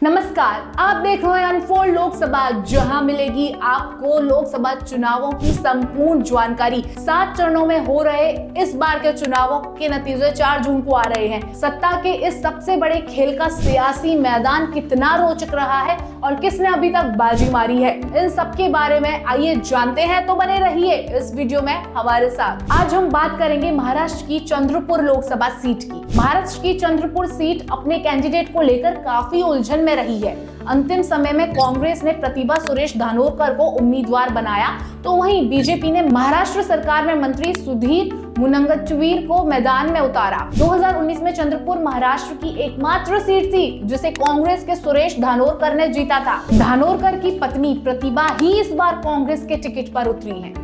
नमस्कार, आप देख रहे हैं अनफोल्ड लोकसभा, जहां मिलेगी आपको लोकसभा चुनावों की संपूर्ण जानकारी। 7 चरणों में हो रहे इस बार के चुनावों के नतीजे 4 जून को आ रहे हैं। सत्ता के इस सबसे बड़े खेल का सियासी मैदान कितना रोचक रहा है और किसने अभी तक बाजी मारी है, इन सब के बारे में आइए जानते हैं। तो बने रहिए इस वीडियो में हमारे साथ। आज हम बात करेंगे महाराष्ट्र की चंद्रपुर लोकसभा सीट की। महाराष्ट्र की चंद्रपुर सीट अपने कैंडिडेट को लेकर काफी उलझन में रही है। अंतिम समय में कांग्रेस ने प्रतिभा सुरेश धानोरकर को उम्मीदवार बनाया, तो वहीं बीजेपी ने महाराष्ट्र सरकार में मंत्री सुधीर मुनगंटीवार को मैदान में उतारा। 2019 में चंद्रपुर महाराष्ट्र की एकमात्र सीट थी जिसे कांग्रेस के सुरेश धानोरकर ने जीता था। धानोरकर की पत्नी प्रतिभा ही इस बार कांग्रेस के टिकट पर उतरी हैं।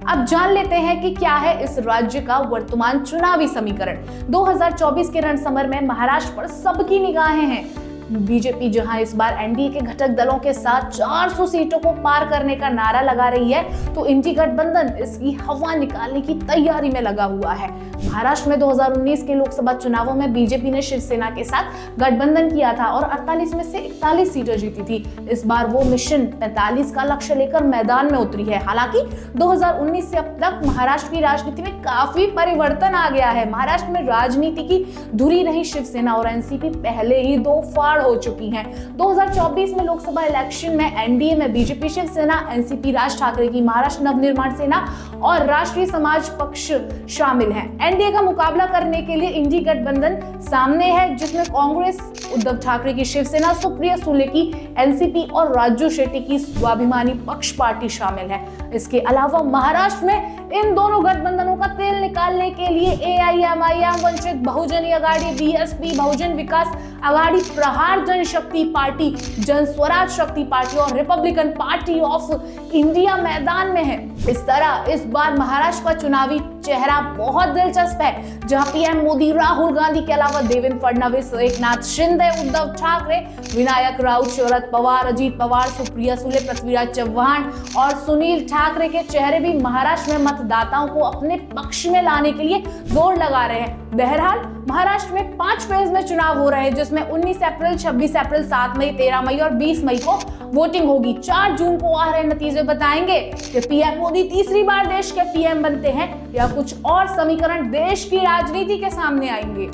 अब जान लेते हैं कि क्या है इस राज्य का वर्तमान चुनावी समीकरण। 2024 के रणसमर में महाराष्ट्र पर सबकी निगाहें हैं। बीजेपी जहां इस बार एनडीए के घटक दलों के साथ 400 सीटों को पार करने का नारा लगा रही है, तो इंडी गठबंधन इसकी हवा निकालने की तैयारी में लगा हुआ है। महाराष्ट्र में 2019 के लोकसभा चुनावों में बीजेपी ने शिवसेना के साथ गठबंधन किया था और 48 में से 41 सीटें जीती थी। इस बार वो मिशन 45 का लक्ष्य लेकर मैदान में उतरी है। हालांकि 2019 से अब तक महाराष्ट्र की राजनीति में काफी परिवर्तन आ गया है। महाराष्ट्र में राजनीति की धुरी रही शिवसेना और एनसीपी पहले ही दो फाड़ हो चुकी हैं। 2024 में लोकसभा इलेक्शन में एनडीए में बीजेपी, शिवसेना, एनसीपी, राज ठाकरे की महाराष्ट्र नवनिर्माण सेना और राष्ट्रीय समाज पक्ष शामिल हैं। एनडीए का मुकाबला करने के लिए इंडी गठबंधन सामने है, जिसमें कांग्रेस, उद्धव ठाकरे की शिवसेना, सुप्रिया सुले की एनसीपी और राजू शेट्टी की स्वाभिमानी पक्ष पार्टी शामिल है। इसके अलावा महाराष्ट्र में इन दोनों गठबंधनों का तेल निकालने के लिए एआईएमआईएम, वंचित बहुजन आघाड़ी, बीएसपी, बहुजन विकास आघाड़ी, प्रहार जनशक्ति पार्टी, जन स्वराज शक्ति पार्टी और रिपब्लिकन पार्टी ऑफ इंडिया मैदान में है। इस तरह इस बार महाराष्ट्र का चुनावी चेहरा बहुत दिलचस्प है, जहां पीएम मोदी, राहुल गांधी के अलावा देवेंद्र फडणवीस, एकनाथ शिंदे, उद्धव ठाकरे, विनायक राउत, शरद पवार, अजीत पवार, सुप्रिया सुले, पृथ्वीराज चव्हाण और सुनील ठाकरे के चेहरे भी महाराष्ट्र में मतदाताओं को अपने पक्ष में लाने के लिए जोर लगा रहे हैं। बहरहाल महाराष्ट्र में 5 फेज में चुनाव हो रहे हैं, जिसमें 19 अप्रैल, 26 अप्रैल, 7 मई, 13 मई और 20 मई को वोटिंग होगी। 4 जून को आ रहे नतीजे बताएंगे कि पीएम मोदी तीसरी बार देश के पीएम बनते हैं या कुछ और समीकरण देश की राजनीति के सामने आएंगे।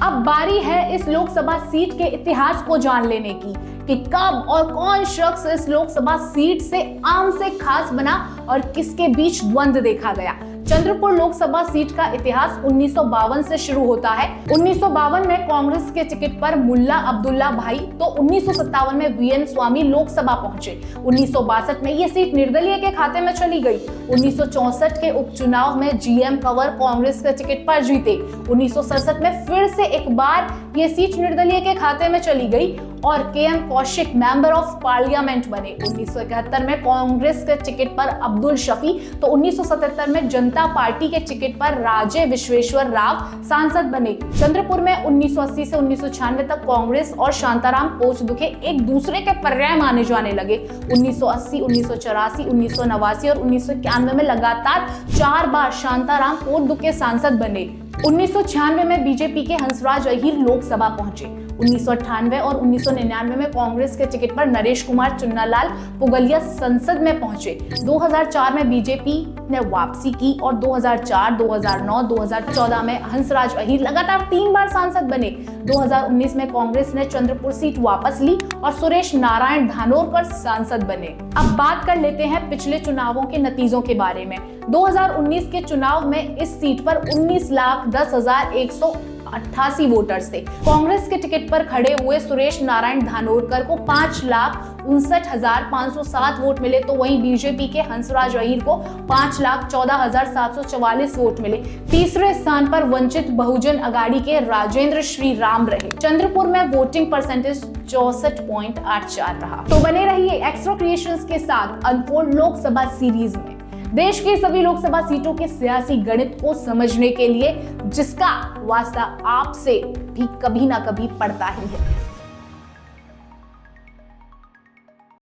अब बारी है इस लोकसभा सीट के इतिहास को जान लेने की कि कब और कौन शख्स इस लोकसभा सीट से आम से खास बना और किसके बीच द्वंद्व देखा गया। चंद्रपुर लोकसभा सीट का इतिहास 1952 से शुरू होता है। 1952 में कांग्रेस के टिकट पर मुल्ला अब्दुल्ला भाई, तो 1957 में वीएन स्वामी लोकसभा पहुंचे। 1962 में यह सीट निर्दलीय के खाते में चली गई। 1964 के उपचुनाव में जीएम कंवर कांग्रेस के टिकट पर जीते। 1967 में फिर से एक बार यह सीट निर्दलीय के खाते में चली गई और K M Kaushik member of parliament बने। 1971 में कांग्रेस के टिकट पर अब्दुल शफी, तो 1977 में जनता पार्टी के टिकट पर राजे विश्वेश्वर राव सांसद बने। चंद्रपुर में 1980 से 1996 तक कांग्रेस और शांताराम पोचदुखे एक दूसरे के पर्याय माने जाने लगे। 1980, 1984, 1989 और 1991 में लगातार 4 बार शांताराम पोचदुखे सांसद बने। 1996 में बीजेपी के हंसराज अहीर लोकसभा पहुंचे। 1998 और 1999 में कांग्रेस के टिकट पर नरेश कुमार चुन्नालाल पुगलिया संसद में पहुंचे। 2004 में बीजेपी ने वापसी की और 2004, 2009, 2014 में हंसराज अहीर लगातार 3 बार सांसद बने। 2019 में कांग्रेस ने चंद्रपुर सीट वापस ली और सुरेश नारायण धानोरकर सांसद बने। अब बात कर लेते हैं पिछले चुनावों के नतीजों के बारे में। 2019 के चुनाव में इस सीट पर 19,10,188 वोटर्स थे। कांग्रेस के टिकट पर खड़े हुए सुरेश नारायण धानोरकर को 5,59,507 वोट मिले, तो वहीं बीजेपी के हंसराज अहीर को 5,14,744 वोट मिले। तीसरे स्थान पर वंचित बहुजन आघाड़ी के राजेंद्र श्री राम रहे। चंद्रपुर में वोटिंग परसेंटेज 64.84 रहा। तो बने रहिए एक्स्ट्रा क्रिएशंस के साथ अनफोल्ड लोकसभा सीरीज में। देश की सभी लोकसभा सीटों के सियासी गणित को समझने के लिए, जिसका वास्ता आपसे भी कभी ना कभी पड़ता ही है।